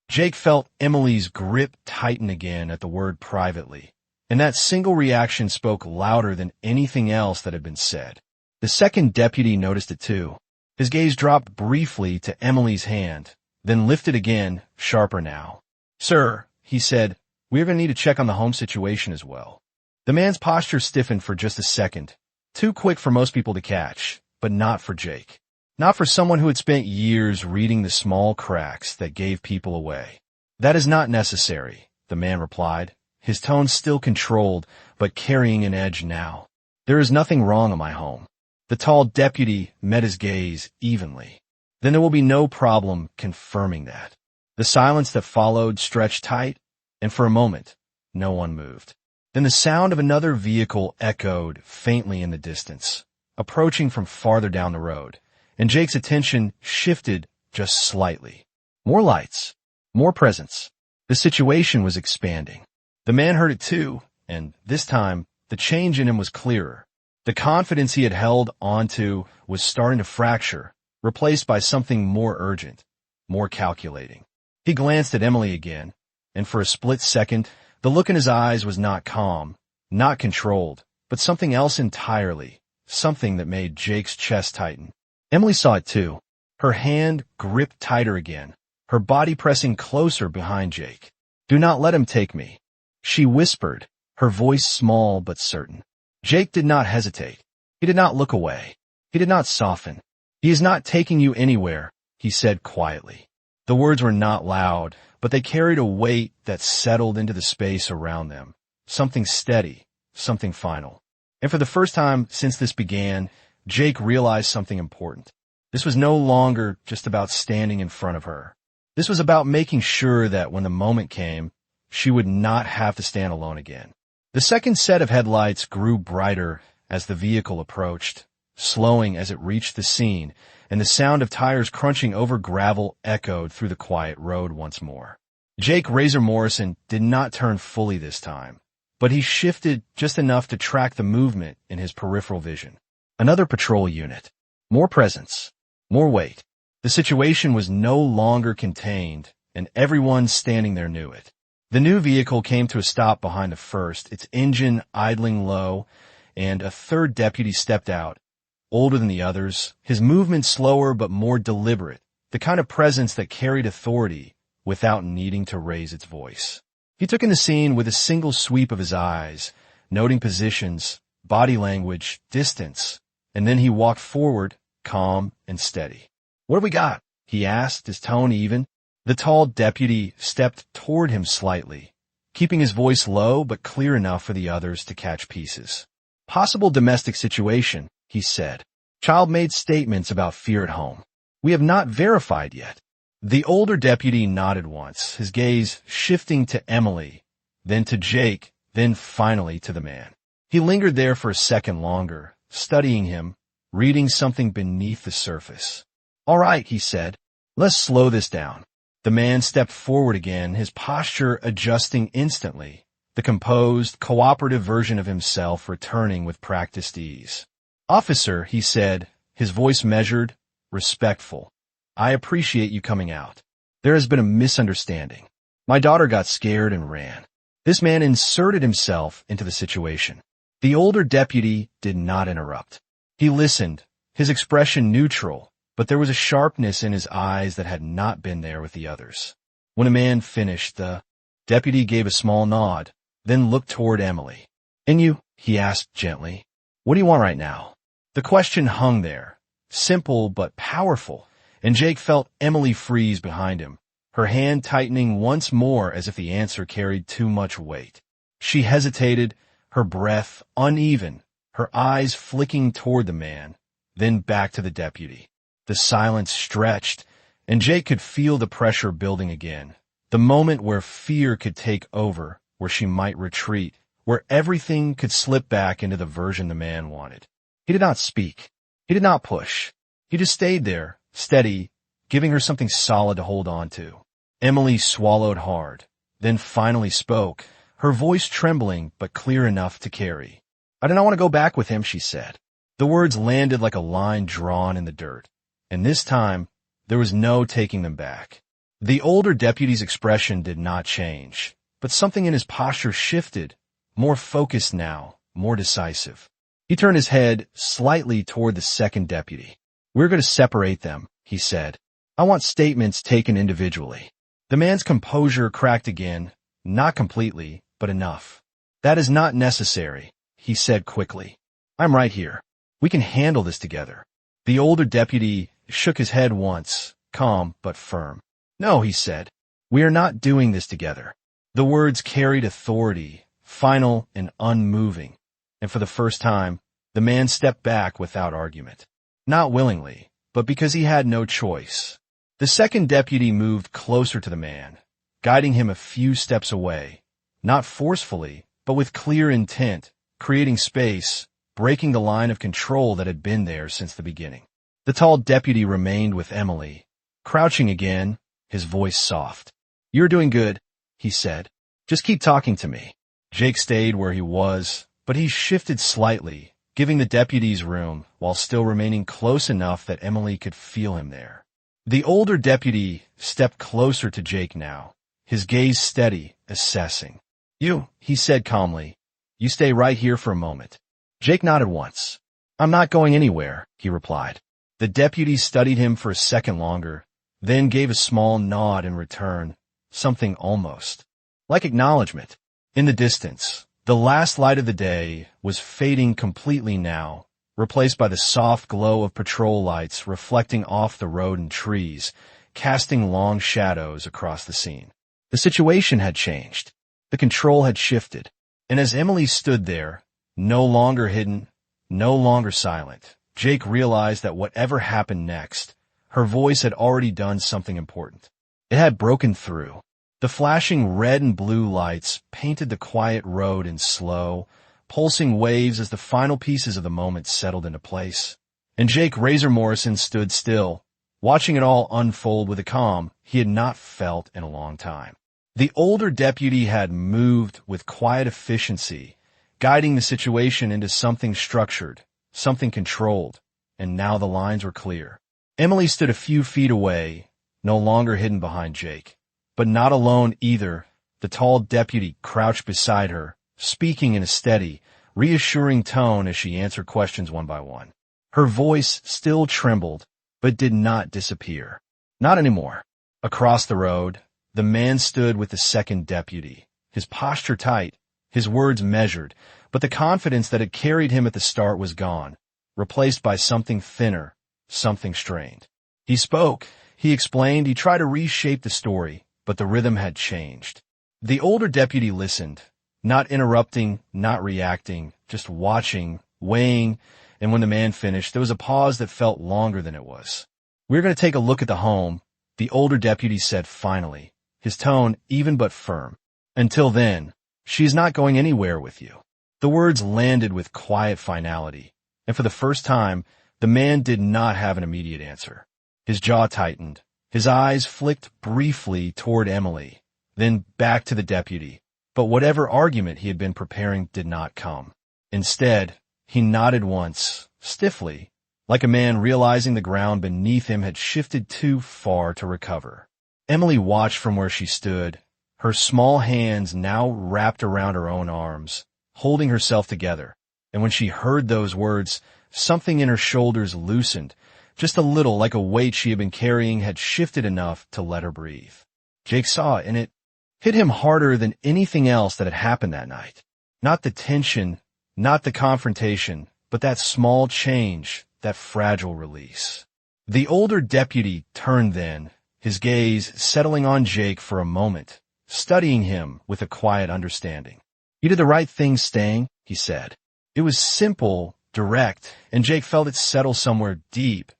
Jake felt Emily's grip tighten again at the word privately, and that single reaction spoke louder than anything else that had been said. The second deputy noticed it too. His gaze dropped briefly to Emily's hand, then lifted again, sharper now. Sir, he said, we are going to need to check on the home situation as well. The man's posture stiffened for just a second, too quick for most people to catch, but not for Jake. Not for someone who had spent years reading the small cracks that gave people away. That is not necessary, the man replied, his tone still controlled, but carrying an edge now. There is nothing wrong in my home. The tall deputy met his gaze evenly. Then there will be no problem confirming that. The silence that followed stretched tight, and for a moment, no one moved. Then the sound of another vehicle echoed faintly in the distance, approaching from farther down the road, and Jake's attention shifted just slightly. More lights, more presence. The situation was expanding. The man heard it too, and this time, the change in him was clearer. The confidence he had held onto was starting to fracture, replaced by something more urgent, more calculating. He glanced at Emily again, and for a split second, the look in his eyes was not calm, not controlled, but something else entirely, something that made Jake's chest tighten. Emily saw it too. Her hand gripped tighter again, her body pressing closer behind Jake. "Do not let him take me," she whispered, her voice small but certain. Jake did not hesitate. He did not look away. He did not soften. "He is not taking you anywhere," he said quietly. The words were not loud, but they carried a weight that settled into the space around them. Something steady, something final. And for the first time since this began, Jake realized something important. This was no longer just about standing in front of her. This was about making sure that when the moment came, she would not have to stand alone again. The second set of headlights grew brighter as the vehicle approached, slowing as it reached the scene, and the sound of tires crunching over gravel echoed through the quiet road once more. Jake Razor Morrison did not turn fully this time, but he shifted just enough to track the movement in his peripheral vision. Another patrol unit. More presence. More weight. The situation was no longer contained, and everyone standing there knew it. The new vehicle came to a stop behind the first, its engine idling low, and a third deputy stepped out, older than the others, his movement slower but more deliberate, the kind of presence that carried authority without needing to raise its voice. He took in the scene with a single sweep of his eyes, noting positions, body language, distance, and then he walked forward, calm and steady. "What have we got?" he asked, his tone even. The tall deputy stepped toward him slightly, keeping his voice low but clear enough for the others to catch pieces. "Possible domestic situation," he said. "Child made statements about fear at home. We have not verified yet." The older deputy nodded once, his gaze shifting to Emily, then to Jake, then finally to the man. He lingered there for a second longer, studying him, reading something beneath the surface. "All right," he said. "Let's slow this down." The man stepped forward again, his posture adjusting instantly, the composed, cooperative version of himself returning with practiced ease. "Officer," he said, his voice measured, respectful, "I appreciate you coming out. There has been a misunderstanding. My daughter got scared and ran." This man inserted himself into the situation. The older deputy did not interrupt. He listened, his expression neutral, but there was a sharpness in his eyes that had not been there with the others. When a man finished, the deputy gave a small nod, then looked toward Emily. "And you?" he asked gently. "What do you want right now?" The question hung there, simple but powerful, and Jake felt Emily freeze behind him, her hand tightening once more as if the answer carried too much weight. She hesitated, her breath uneven, her eyes flicking toward the man, then back to the deputy. The silence stretched, and Jake could feel the pressure building again, the moment where fear could take over, where she might retreat, where everything could slip back into the version the man wanted. He did not speak. He did not push. He just stayed there, steady, giving her something solid to hold on to. Emily swallowed hard, then finally spoke, her voice trembling but clear enough to carry. "I do not want to go back with him," she said. The words landed like a line drawn in the dirt, and this time there was no taking them back. The older deputy's expression did not change, but something in his posture shifted, more focused now, more decisive. He turned his head slightly toward the second deputy. "We're going to separate them," he said. "I want statements taken individually." The man's composure cracked again, not completely, but enough. "That is not necessary," he said quickly. "I'm right here. We can handle this together." The older deputy shook his head once, calm but firm. "No," he said. "We are not doing this together." The words carried authority, final and unmoving, and for the first time, the man stepped back without argument. Not willingly, but because he had no choice. The second deputy moved closer to the man, guiding him a few steps away, not forcefully, but with clear intent, creating space, breaking the line of control that had been there since the beginning. The tall deputy remained with Emily, crouching again, his voice soft. "You're doing good," he said. "Just keep talking to me." Jake stayed where he was, but he shifted slightly, giving the deputies room while still remaining close enough that Emily could feel him there. The older deputy stepped closer to Jake now, his gaze steady, assessing. "You," he said calmly. "You stay right here for a moment." Jake nodded once. "I'm not going anywhere," he replied. The deputy studied him for a second longer, then gave a small nod in return, something almost like acknowledgement. In the distance, the last light of the day was fading completely now, replaced by the soft glow of patrol lights reflecting off the road and trees, casting long shadows across the scene. The situation had changed. The control had shifted. And as Emily stood there, no longer hidden, no longer silent, Jake realized that whatever happened next, her voice had already done something important. It had broken through. The flashing red and blue lights painted the quiet road in slow, pulsing waves as the final pieces of the moment settled into place. And Jake Razor Morrison stood still, watching it all unfold with a calm he had not felt in a long time. The older deputy had moved with quiet efficiency, guiding the situation into something structured, something controlled, and now the lines were clear. Emily stood a few feet away, no longer hidden behind Jake. But not alone either. The tall deputy crouched beside her, speaking in a steady, reassuring tone as she answered questions one by one. Her voice still trembled, but did not disappear. Not anymore. Across the road, the man stood with the second deputy, his posture tight, his words measured, but the confidence that had carried him at the start was gone, replaced by something thinner, something strained. He spoke, he explained, he tried to reshape the story, but the rhythm had changed. The older deputy listened, not interrupting, not reacting, just watching, weighing, and when the man finished, there was a pause that felt longer than it was. "We're going to take a look at the home," the older deputy said finally, his tone even but firm. "Until then, she's not going anywhere with you." The words landed with quiet finality, and for the first time, the man did not have an immediate answer. His jaw tightened. His eyes flicked briefly toward Emily, then back to the deputy, but whatever argument he had been preparing did not come. Instead, he nodded once, stiffly, like a man realizing the ground beneath him had shifted too far to recover. Emily watched from where she stood, her small hands now wrapped around her own arms, holding herself together, and when she heard those words, something in her shoulders loosened, just a little, like a weight she had been carrying had shifted enough to let her breathe. Jake saw it, and it hit him harder than anything else that had happened that night. Not the tension, not the confrontation, but that small change, that fragile release. The older deputy turned then, his gaze settling on Jake for a moment, studying him with a quiet understanding. "You did the right thing staying," he said. It was simple, direct, and Jake felt it settle somewhere deep,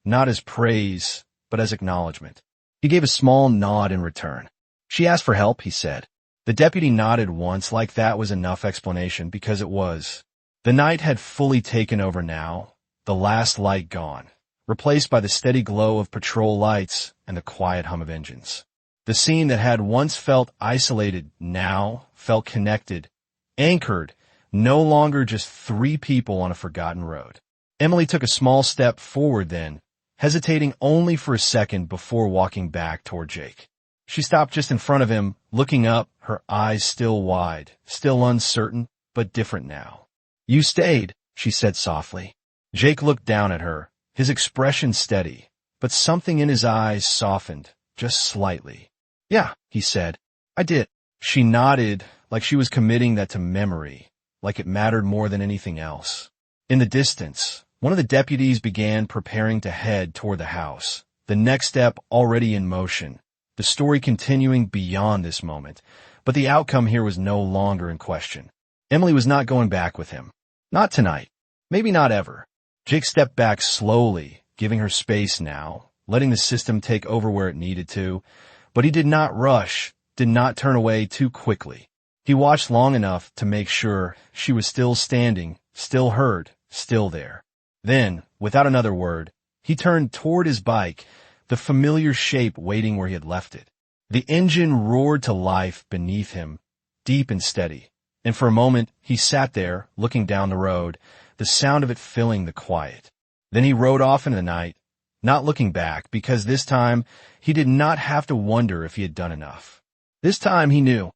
not as praise, but as acknowledgement. He gave a small nod in return. "She asked for help," he said. The deputy nodded once, like that was enough explanation, because it was. The night had fully taken over now, the last light gone, replaced by the steady glow of patrol lights and the quiet hum of engines. The scene that had once felt isolated now felt connected, anchored, no longer just three people on a forgotten road. Emily took a small step forward then, hesitating only for a second before walking back toward Jake. She stopped just in front of him, looking up, her eyes still wide, still uncertain, but different now. "You stayed," she said softly. Jake looked down at her, his expression steady, but something in his eyes softened, just slightly. "Yeah," he said. "I did." She nodded, like she was committing that to memory, like it mattered more than anything else. In the distance, one of the deputies began preparing to head toward the house, the next step already in motion, the story continuing beyond this moment, but the outcome here was no longer in question. Emily was not going back with him. Not tonight. Maybe not ever. Jake stepped back slowly, giving her space now, letting the system take over where it needed to, but he did not rush, did not turn away too quickly. He watched long enough to make sure she was still standing, still heard, still there. Then, without another word, he turned toward his bike, the familiar shape waiting where he had left it. The engine roared to life beneath him, deep and steady, and for a moment he sat there, looking down the road, the sound of it filling the quiet. Then he rode off into the night, not looking back, because this time he did not have to wonder if he had done enough. This time he knew